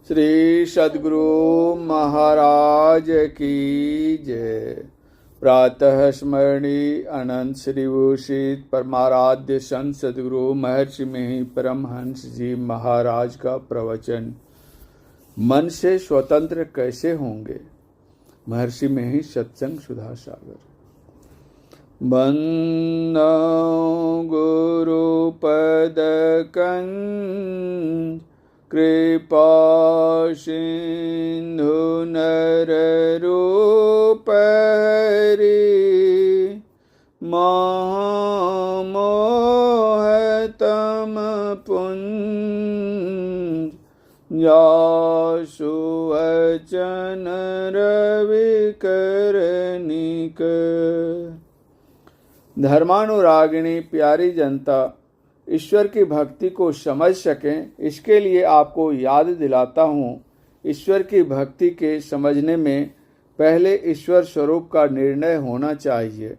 श्री सद्गुरु महाराज की जय। प्रातः स्मरणीय अनंत श्री भूषित परमाराध्य संत सद्गुरु महर्षि में परमहंस जी महाराज का प्रवचन। मन से स्वतंत्र कैसे होंगे? महर्षि में ही सत्संग सुधा सागर। बंदो गुरु पद कंज कृपा सिंधु नर रूप हरि मोह तम पुंज जासु वचन रवि करनिक। धर्मानुरागिणी प्यारी जनता ईश्वर की भक्ति को समझ सकें, इसके लिए आपको याद दिलाता हूँ। ईश्वर की भक्ति के समझने में पहले ईश्वर स्वरूप का निर्णय होना चाहिए।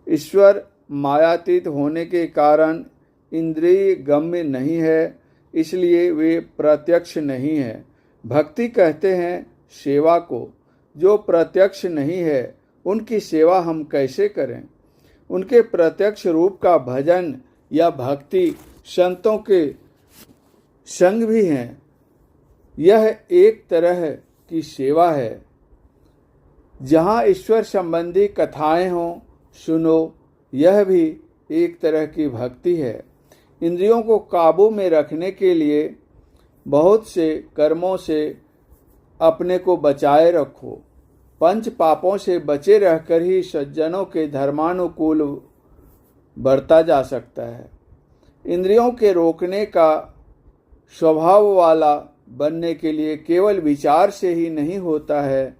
ईश्वर मायातीत होने के कारण इंद्रिय गम्य नहीं है, इसलिए वे प्रत्यक्ष नहीं है। भक्ति कहते हैं सेवा को। जो प्रत्यक्ष नहीं है उनकी सेवा हम कैसे करें? उनके प्रत्यक्ष रूप का भजन या भक्ति संतों के संग भी हैं। यह एक तरह की सेवा है। जहाँ ईश्वर संबंधी कथाएं हों, सुनो, यह भी एक तरह की भक्ति है। इंद्रियों को काबू में रखने के लिए बहुत से कर्मों से अपने को बचाए रखो। पंच पापों से बचे रहकर ही सज्जनों के धर्मानुकूल बढ़ता जा सकता है। इंद्रियों के रोकने का स्वभाव वाला बनने के लिए केवल विचार से ही नहीं होता है।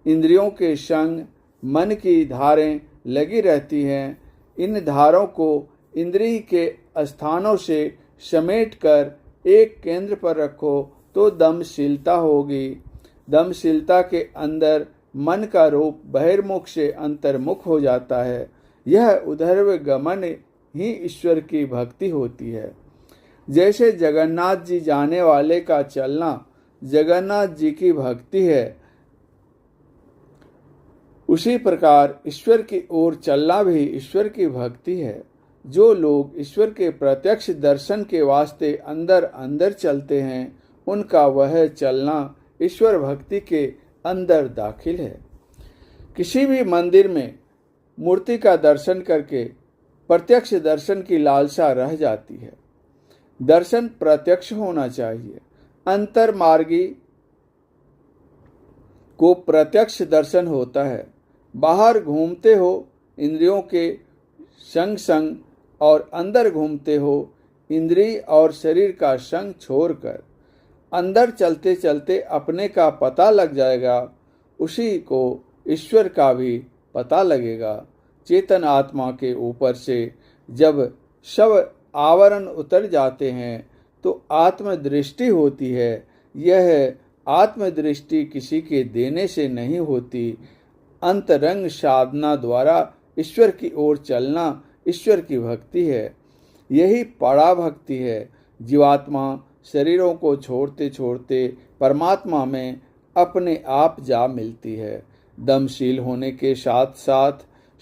इंद्रियों के संग मन की धारें लगी रहती हैं। इन धारों को इंद्रिय के स्थानों से समेटकर एक केंद्र पर रखो तो दमशीलता होगी। दमशीलता के अंदर मन का रूप बहिर्मुख से अंतर्मुख हो जाता है। यह उधर्व गमन ही ईश्वर की भक्ति होती है। जैसे जगन्नाथ जी जाने वाले का चलना जगन्नाथ जी की भक्ति है, उसी प्रकार ईश्वर की ओर चलना भी ईश्वर की भक्ति है। जो लोग ईश्वर के प्रत्यक्ष दर्शन के वास्ते अंदर अंदर चलते हैं, उनका वह चलना ईश्वर भक्ति के अंदर दाखिल है। किसी भी मंदिर में मूर्ति का दर्शन करके प्रत्यक्ष दर्शन की लालसा रह जाती है। दर्शन प्रत्यक्ष होना चाहिए। अंतर्मार्गी को प्रत्यक्ष दर्शन होता है। बाहर घूमते हो इंद्रियों के संग संग और अंदर घूमते हो इंद्रिय और शरीर का संग छोड़कर। अंदर चलते चलते अपने का पता लग जाएगा, उसी को ईश्वर का भी पता लगेगा। चेतन आत्मा के ऊपर से जब सब आवरण उतर जाते हैं तो आत्मदृष्टि होती है। यह आत्मदृष्टि किसी के देने से नहीं होती। अंतरंग साधना द्वारा ईश्वर की ओर चलना ईश्वर की भक्ति है। यही पड़ा भक्ति है। जीवात्मा शरीरों को छोड़ते छोड़ते परमात्मा में अपने आप जा मिलती है। दमशील होने के साथ साथ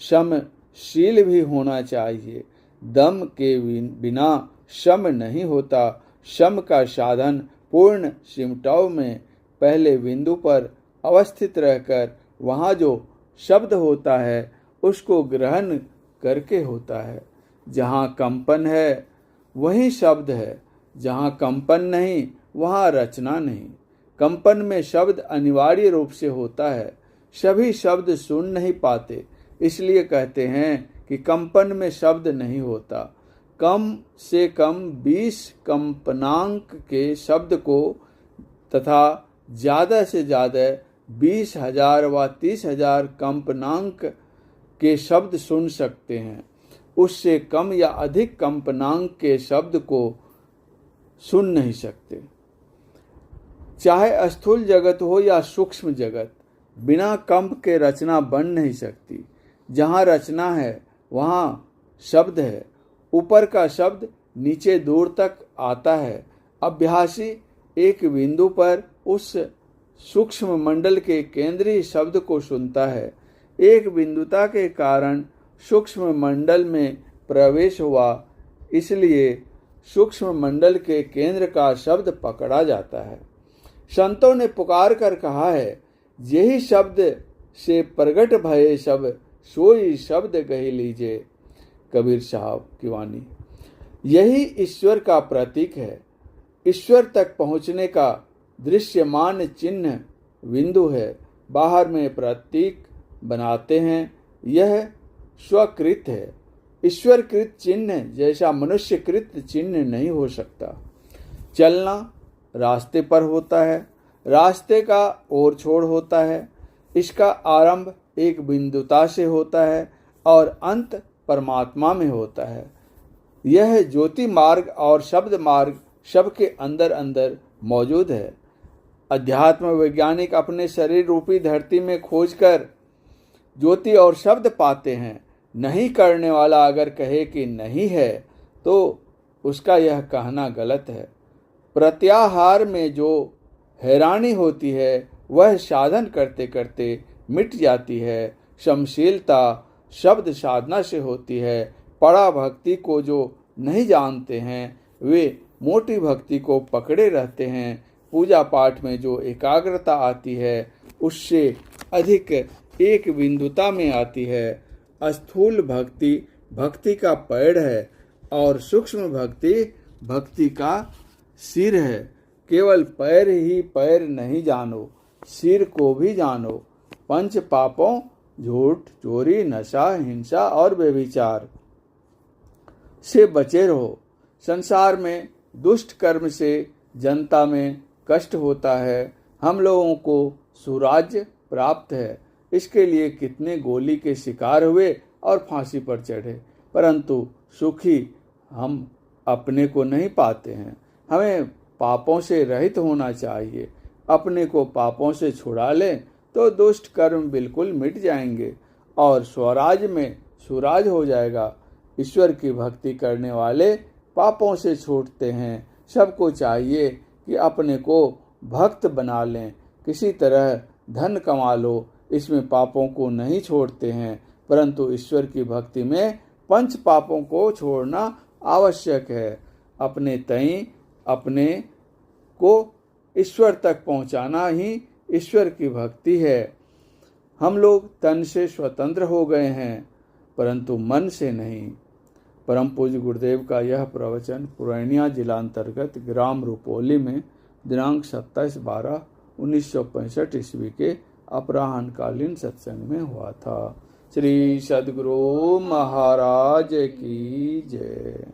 समशील भी होना चाहिए। दम के बिना सम नहीं होता। सम का साधन पूर्ण सिमटाव में पहले बिंदु पर अवस्थित रहकर वहाँ जो शब्द होता है उसको ग्रहण करके होता है। जहाँ कंपन है वहीं शब्द है, जहाँ कंपन नहीं वहाँ रचना नहीं। कंपन में शब्द अनिवार्य रूप से होता है। सभी शब्द सुन नहीं पाते, इसलिए कहते हैं कि कंपन में शब्द नहीं होता। कम से कम 20 कंपनांक के शब्द को तथा ज़्यादा से ज़्यादा 20,000 व 30,000 कंपनांक के शब्द सुन सकते हैं। उससे कम या अधिक कंपनांक के शब्द को सुन नहीं सकते। चाहे स्थूल जगत हो या सूक्ष्म जगत, बिना कंप के रचना बन नहीं सकती। जहाँ रचना है वहाँ शब्द है। ऊपर का शब्द नीचे दूर तक आता है। अभ्यासी एक बिंदु पर उस सूक्ष्म मंडल के केंद्रीय शब्द को सुनता है। एक बिंदुता के कारण सूक्ष्म मंडल में प्रवेश हुआ, इसलिए सूक्ष्म मंडल के केंद्र का शब्द पकड़ा जाता है। संतों ने पुकार कर कहा है, यही शब्द से प्रगट भये सब, सोई शब्द कही लीजिए। कबीर साहब की वाणी। यही ईश्वर का प्रतीक है, ईश्वर तक पहुंचने का दृश्यमान चिन्ह बिंदु है। बाहर में प्रतीक बनाते हैं, यह स्वकृत है। ईश्वरकृत चिन्ह जैसा मनुष्यकृत चिन्ह नहीं हो सकता। चलना रास्ते पर होता है, रास्ते का ओर छोड़ होता है। इसका आरंभ एक बिंदुता से होता है और अंत परमात्मा में होता है। यह ज्योति मार्ग और शब्द मार्ग सबके अंदर अंदर मौजूद है। अध्यात्म वैज्ञानिक अपने शरीर रूपी धरती में खोजकर ज्योति और शब्द पाते हैं। नहीं करने वाला अगर कहे कि नहीं है तो उसका यह कहना गलत है। प्रत्याहार में जो हैरानी होती है वह साधन करते करते मिट जाती है। समशीलता शब्द साधना से होती है। पड़ा भक्ति को जो नहीं जानते हैं वे मोटी भक्ति को पकड़े रहते हैं। पूजा पाठ में जो एकाग्रता आती है उससे अधिक एक बिंदुता में आती है। स्थूल भक्ति भक्ति का पैर है और सूक्ष्म भक्ति भक्ति का सिर है। केवल पैर ही पैर नहीं जानो, सिर को भी जानो। पंच पापों झूठ, चोरी, नशा, हिंसा और व्यभिचार से बचे रहो। संसार में दुष्ट कर्म से जनता में कष्ट होता है। हम लोगों को सुराज्य प्राप्त है, इसके लिए कितने गोली के शिकार हुए और फांसी पर चढ़े, परंतु सुखी हम अपने को नहीं पाते हैं। हमें पापों से रहित होना चाहिए। अपने को पापों से छुड़ा लें तो दुष्ट कर्म बिल्कुल मिट जाएंगे और स्वराज में सुराज हो जाएगा। ईश्वर की भक्ति करने वाले पापों से छूटते हैं। सबको चाहिए कि अपने को भक्त बना लें, किसी तरह धन कमा लो, इसमें पापों को नहीं छोड़ते हैं, परंतु ईश्वर की भक्ति में पंच पापों को छोड़ना आवश्यक है। अपने तई अपने को ईश्वर तक पहुंचाना ही ईश्वर की भक्ति है। हम लोग तन से स्वतंत्र हो गए हैं परंतु मन से नहीं। परम पूज्य गुरुदेव का यह प्रवचन पूर्णिया जिला अंतर्गत ग्राम रुपोली में दिनांक 27/12/1965 ईस्वी के अपराह्नकालीन सत्संग में हुआ था। श्री सद्गुरु महाराज की जय।